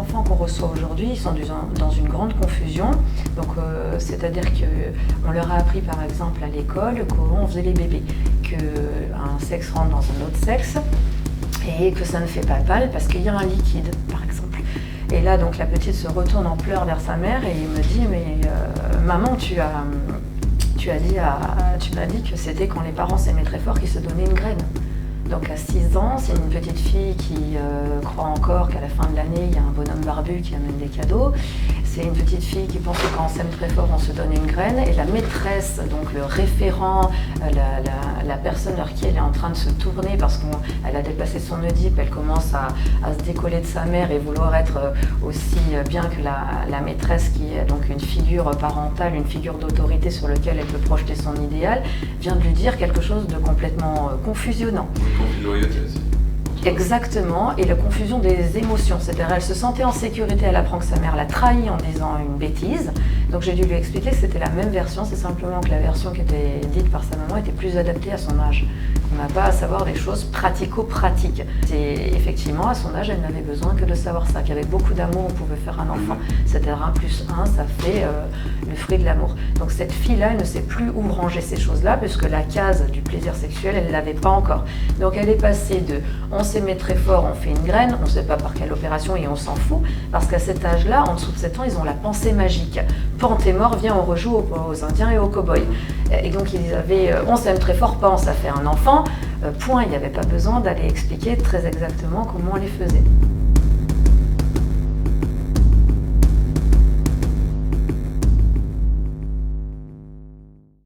enfants qu'on reçoit aujourd'hui, ils sont dans une grande confusion. Donc, c'est-à-dire qu'on leur a appris par exemple à l'école comment on faisait les bébés, qu'un sexe rentre dans un autre sexe et que ça ne fait pas mal parce qu'il y a un liquide par exemple. Et là donc la petite se retourne en pleurs vers sa mère et il me dit mais maman tu m'as dit que c'était quand les parents s'aimaient très fort qu'ils se donnaient une graine. Donc à 6 ans, c'est une petite fille qui croit encore qu'à la fin de l'année, il y a un bonhomme barbu qui amène des cadeaux. C'est une petite fille qui pense que quand on s'aime très fort, on se donne une graine. Et la maîtresse, donc le référent, la personne vers qui elle est en train de se tourner parce qu'elle a dépassé son Oedipe, elle commence à se décoller de sa mère et vouloir être aussi bien que la maîtresse qui est donc une figure parentale, une figure d'autorité sur laquelle elle peut projeter son idéal, vient de lui dire quelque chose de complètement confusionnant. Conflit de loyauté aussi. Exactement, et la confusion des émotions, c'est-à-dire elle se sentait en sécurité, elle apprend que sa mère l'a trahi en disant une bêtise, donc j'ai dû lui expliquer que c'était la même version, c'est simplement que la version qui était dite par sa maman était plus adaptée à son âge. On n'a pas à savoir des choses pratico-pratiques. Et effectivement, à son âge, elle n'avait besoin que de savoir ça, qu'avec beaucoup d'amour, on pouvait faire un enfant. C'est-à-dire 1 plus 1, ça fait le fruit de l'amour. Donc cette fille-là, elle ne sait plus où ranger ces choses-là, puisque la case du plaisir sexuel, elle ne l'avait pas encore. Donc elle est passée de « on s'aimait très fort, on fait une graine », on ne sait pas par quelle opération et on s'en fout, parce qu'à cet âge-là, en dessous de 7 ans, ils ont la pensée magique. Pan, t'es mort, viens, on rejoue aux Indiens et aux cow-boys. Et donc ils avaient « on s'aime très fort, pan, ça fait un enfant ». Point, il n'y avait pas besoin d'aller expliquer très exactement comment on les faisait.